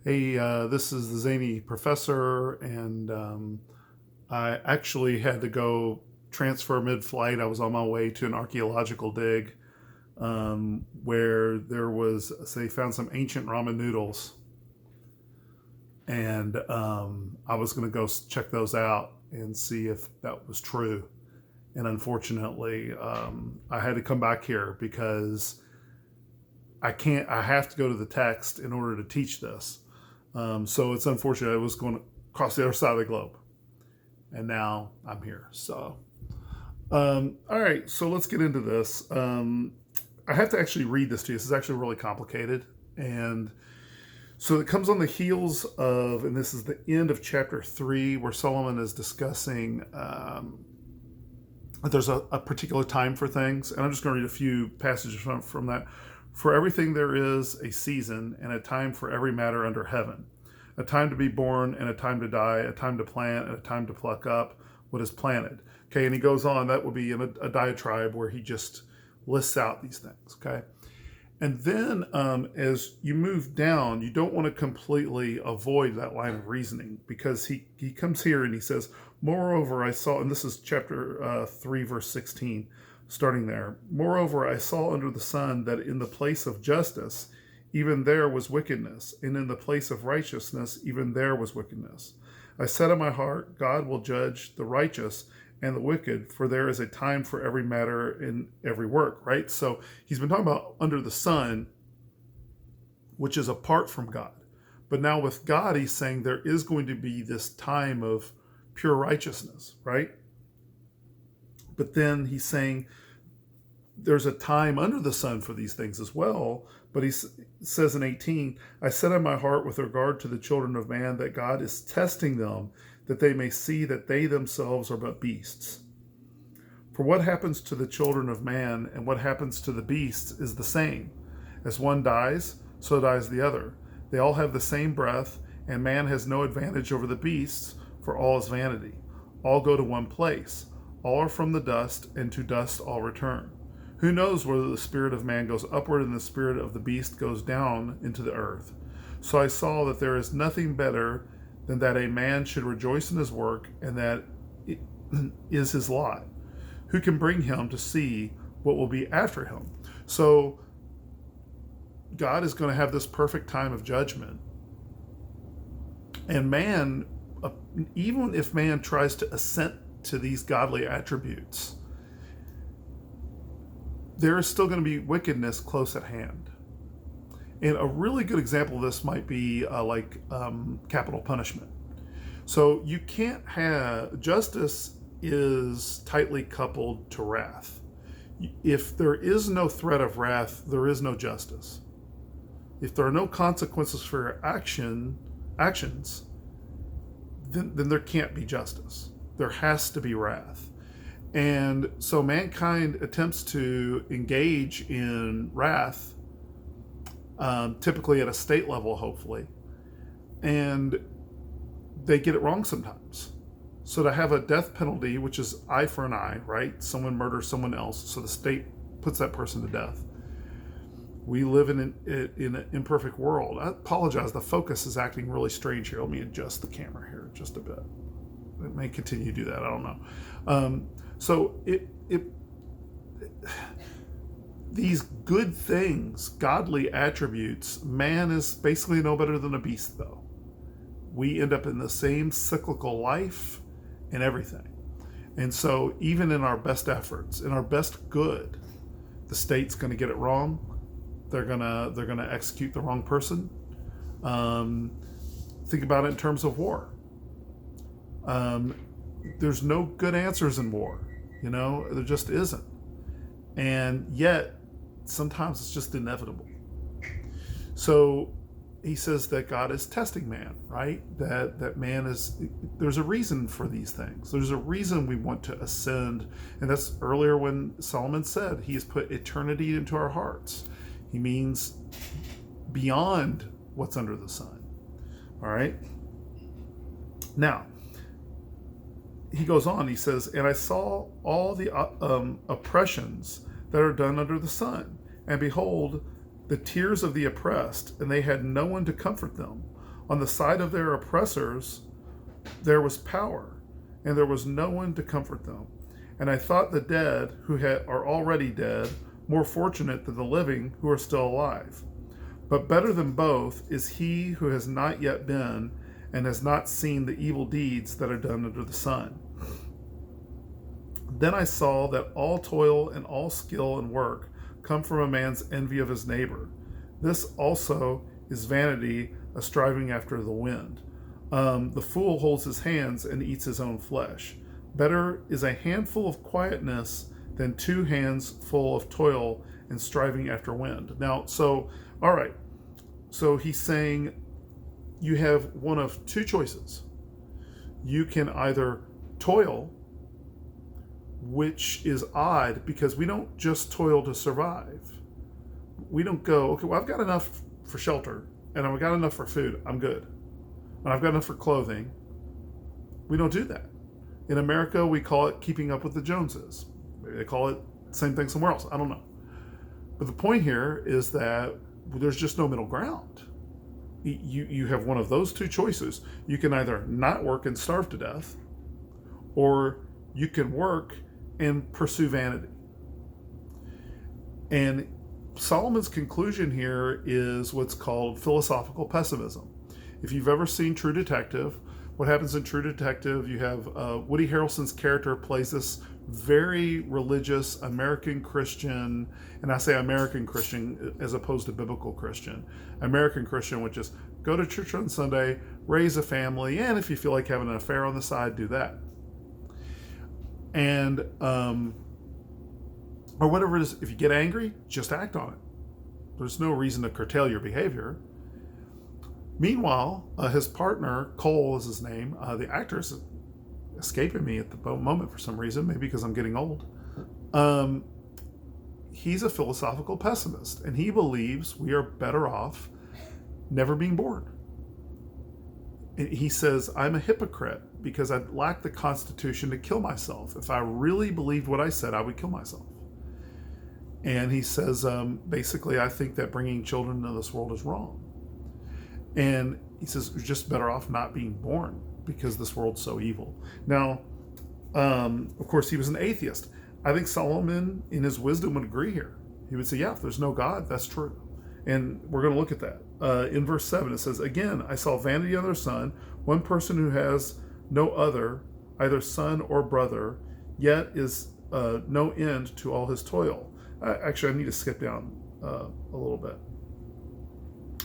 Hey, this is the Zany Professor, and I actually had to go transfer mid-flight. I was on my way to an archaeological dig where so they found some ancient ramen noodles, and I was going to go check those out and see if that was true. And unfortunately, I had to come back here because I can't. I have to go to the text in order to teach this. So it's unfortunate. I was going across the other side of the globe, and now I'm here. So, all right. So let's get into this. I have to actually read this to you. This is actually really complicated, and so it comes on the heels of, and this is the end of chapter 3, where Solomon is discussing. There's a particular time for things, and I'm just going to read a few passages from that. For everything there is a season and a time for every matter under heaven, a time to be born and a time to die, a time to plant and a time to pluck up what is planted. Okay, and he goes on. That would be in a diatribe where he just lists out these things. Okay, and then as you move down, you don't want to completely avoid that line of reasoning, because he comes here and he says, moreover, I saw, and this is chapter 3, verse 16, starting there. Moreover, I saw under the sun that in the place of justice, even there was wickedness, and in the place of righteousness, even there was wickedness. I said in my heart, God will judge the righteous and the wicked, for there is a time for every matter in every work, right? So he's been talking about under the sun, which is apart from God. But now with God, he's saying there is going to be this time of pure righteousness, right? But then he's saying there's a time under the sun for these things as well. But he says in 18, I said in my heart with regard to the children of man that God is testing them, that they may see that they themselves are but beasts. For what happens to the children of man and what happens to the beasts is the same. As one dies, so dies the other. They all have the same breath, and man has no advantage over the beasts, for all is vanity. All go to one place. All are from the dust, and to dust all return. Who knows whether the spirit of man goes upward and the spirit of the beast goes down into the earth? So I saw that there is nothing better than that a man should rejoice in his work, and that it is his lot. Who can bring him to see what will be after him? So God is going to have this perfect time of judgment. And man, even if man tries to assent to these godly attributes, there is still going to be wickedness close at hand. And a really good example of this might be capital punishment. So you can't have, justice is tightly coupled to wrath. If there is no threat of wrath, there is no justice. If there are no consequences for your actions, then there can't be justice. There has to be wrath. And so mankind attempts to engage in wrath, typically at a state level, hopefully, and they get it wrong sometimes. So to have a death penalty, which is eye for an eye, right? Someone murders someone else, so the state puts that person to death. We live in an imperfect world. I apologize, the focus is acting really strange here. Let me adjust the camera here just a bit. It may continue to do that, I don't know. So these good things, godly attributes, man is basically no better than a beast, though. We end up in the same cyclical life and everything. And so even in our best efforts, in our best good, the state's going to get it wrong. They're gonna execute the wrong person. Think about it in terms of war. There's no good answers in war. There just isn't. And yet, sometimes it's just inevitable. So he says that God is testing man, right? That man there's a reason for these things. There's a reason we want to ascend. And that's earlier when Solomon said he has put eternity into our hearts. He means beyond what's under the sun. All right? Now, he goes on, he says, and I saw all the oppressions that are done under the sun. And behold, the tears of the oppressed, and they had no one to comfort them. On the side of their oppressors there was power, and there was no one to comfort them. And I thought the dead who are already dead more fortunate than the living who are still alive. But better than both is he who has not yet been and has not seen the evil deeds that are done under the sun. Then I saw that all toil and all skill and work come from a man's envy of his neighbor. This also is vanity, a striving after the wind. The fool holds his hands and eats his own flesh. Better is a handful of quietness than 2 hands full of toil and striving after wind. Now, all right. So he's saying you have one of 2 choices. You can either toil, which is odd because we don't just toil to survive. We don't go, okay, well, I've got enough for shelter and I've got enough for food. I'm good. And I've got enough for clothing. We don't do that. In America, we call it keeping up with the Joneses. Maybe they call it the same thing somewhere else. I don't know. But the point here is that there's just no middle ground. You have one of those 2 choices. You can either not work and starve to death, or you can work and pursue vanity. And Solomon's conclusion here is what's called philosophical pessimism. If you've ever seen True Detective, what happens in True Detective, you have Woody Harrelson's character plays this very religious American Christian, and I say American Christian as opposed to biblical Christian. American Christian would just go to church on Sunday, raise a family, and if you feel like having an affair on the side, do that. And, or whatever it is, if you get angry, just act on it. There's no reason to curtail your behavior. Meanwhile, his partner, Cole is his name, the actor's escaping me at the moment for some reason, maybe because I'm getting old. He's a philosophical pessimist, and he believes we are better off never being born. He says, I'm a hypocrite because I lack the constitution to kill myself. If I really believed what I said, I would kill myself. And he says, basically, I think that bringing children into this world is wrong. And he says, you're just better off not being born because this world's so evil. Now, of course, he was an atheist. I think Solomon, in his wisdom, would agree here. He would say, yeah, if there's no God, that's true. And we're going to look at that. In verse 7, it says, again, I saw vanity under the sun, one person who has no other, either son or brother, yet is no end to all his toil. Actually, I need to skip down a little bit.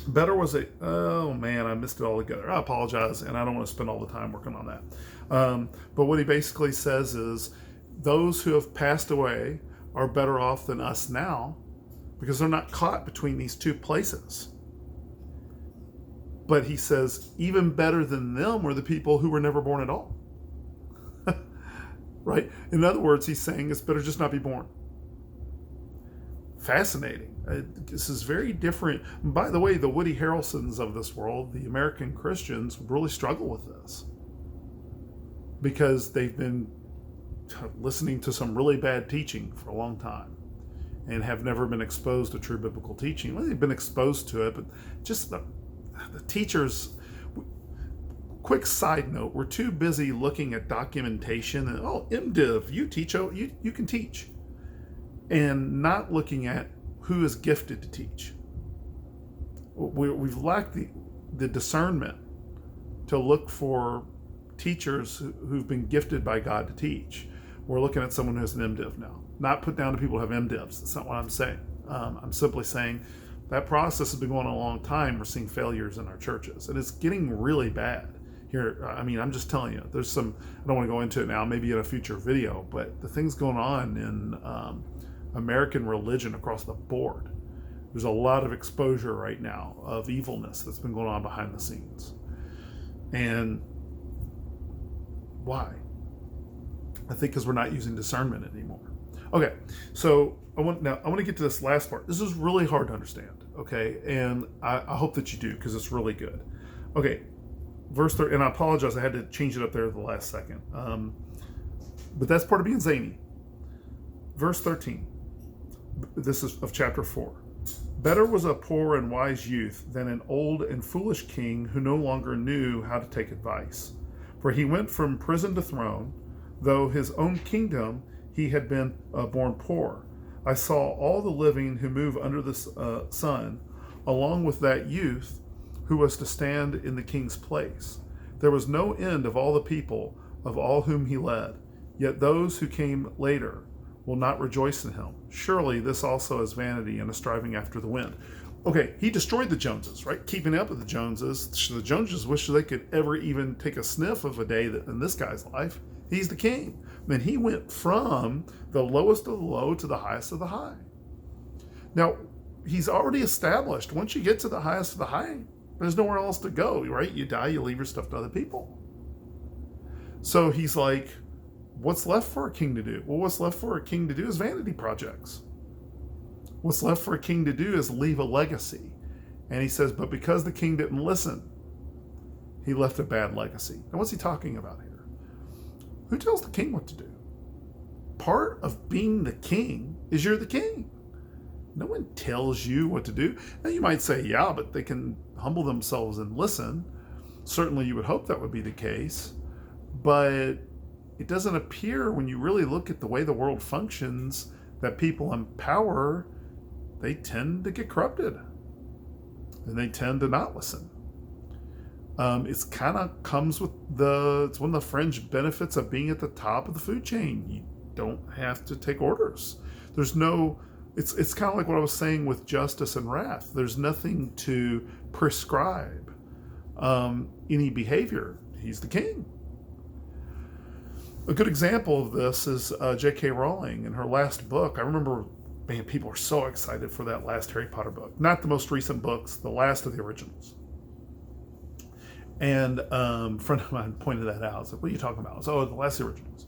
Better was oh man, I missed it all together. I apologize, and I don't want to spend all the time working on that. But what he basically says is those who have passed away are better off than us now because they're not caught between these 2 places. But he says even better than them were the people who were never born at all. Right? In other words, he's saying it's better just not be born. Fascinating. This is very different. By the way, the Woody Harrelsons of this world, the American Christians, really struggle with this because they've been listening to some really bad teaching for a long time and have never been exposed to true biblical teaching. Well, they've been exposed to it, but just the teachers. Quick side note, we're too busy looking at documentation and, MDiv, you teach, you can teach. And not looking at who is gifted to teach. We've lacked the discernment to look for teachers who've been gifted by God to teach. We're looking at someone who has an MDiv now. Not put down to people who have MDivs. That's not what I'm saying. I'm simply saying that process has been going on a long time. We're seeing failures in our churches. And it's getting really bad. Here, I mean, I'm just telling you, there's some, I don't want to go into it now, maybe in a future video, but the things going on in American religion across the board. There's a lot of exposure right now of evilness that's been going on behind the scenes. And why? I think because we're not using discernment anymore. Okay, so I want to get to this last part. This is really hard to understand, okay? And I hope that you do because it's really good. Okay, verse 30, and I apologize, I had to change it up there at the last second. But that's part of being zany. Verse 13. This is of chapter 4. Better was a poor and wise youth than an old and foolish king who no longer knew how to take advice. For he went from prison to throne, though his own kingdom he had been born poor. I saw all the living who move under the sun, along with that youth who was to stand in the king's place. There was no end of all the people, of all whom he led. Yet those who came later will not rejoice in him. Surely this also is vanity and a striving after the wind. Okay, he destroyed the Joneses, right? Keeping up with the Joneses. The Joneses wish they could ever even take a sniff of a day that in this guy's life. He's the king. Then he went from the lowest of the low to the highest of the high. Now, he's already established, once you get to the highest of the high, there's nowhere else to go, right? You die, you leave your stuff to other people. So he's like, what's left for a king to do? Well, what's left for a king to do is vanity projects. What's left for a king to do is leave a legacy. And he says, but because the king didn't listen, he left a bad legacy. Now, what's he talking about here? Who tells the king what to do? Part of being the king is you're the king. No one tells you what to do. Now, you might say, yeah, but they can humble themselves and listen. Certainly, you would hope that would be the case. But it doesn't appear when you really look at the way the world functions that people in power, they tend to get corrupted. And they tend to not listen. It's kind of comes with it's one of the fringe benefits of being at the top of the food chain. You don't have to take orders. There's no, it's kind of like what I was saying with justice and wrath. There's nothing to prescribe any behavior. He's the king. A good example of this is J.K. Rowling in her last book. I remember, man, people were so excited for that last Harry Potter book. Not the most recent books, the last of the originals. And a friend of mine pointed that out. I was like, what are you talking about? So, the last of the originals.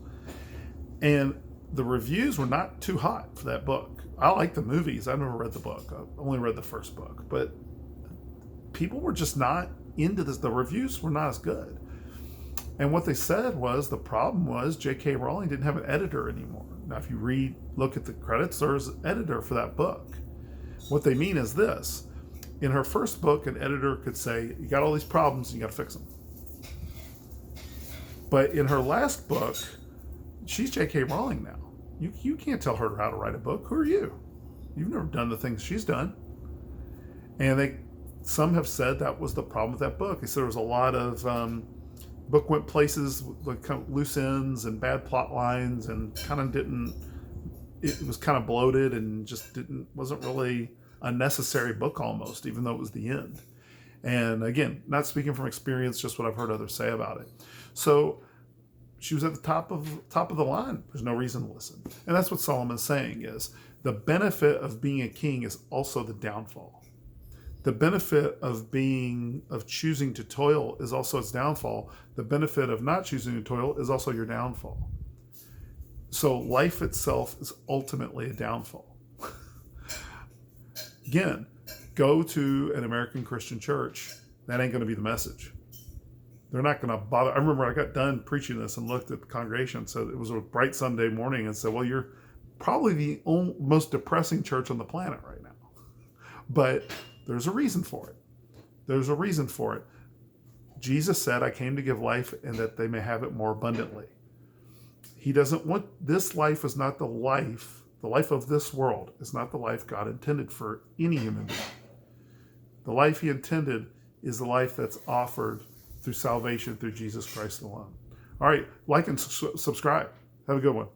And the reviews were not too hot for that book. I like the movies. I've never read the book. I've only read the first book. But people were just not into this. The reviews were not as good. And what they said was the problem was J.K. Rowling didn't have an editor anymore. Now, if you look at the credits, there's an editor for that book. What they mean is this. In her first book, an editor could say, you got all these problems, and you got to fix them. But in her last book, she's J.K. Rowling now. You can't tell her how to write a book. Who are you? You've never done the things she's done. And some have said that was the problem with that book. They said there was a lot of book went places with kind of loose ends and bad plot lines, and kind of it was kind of bloated and just wasn't really a necessary book almost, even though it was the end. And again, not speaking from experience, just what I've heard others say about it. So she was at the top of the line. There's no reason to listen. And that's what Solomon's saying is the benefit of being a king is also the downfall. The benefit of choosing to toil is also its downfall. The benefit of not choosing to toil is also your downfall. So life itself is ultimately a downfall. Again, go to an American Christian church. That ain't going to be the message. They're not going to bother. I remember I got done preaching this and looked at the congregation. So it was a bright Sunday morning and said, well, you're probably the most depressing church on the planet right now. But there's a reason for it. There's a reason for it. Jesus said, I came to give life and that they may have it more abundantly. He doesn't want, this life is not the life of this world is not the life God intended for any human being. The life he intended is the life that's offered through salvation through Jesus Christ alone. All right, like and subscribe. Have a good one.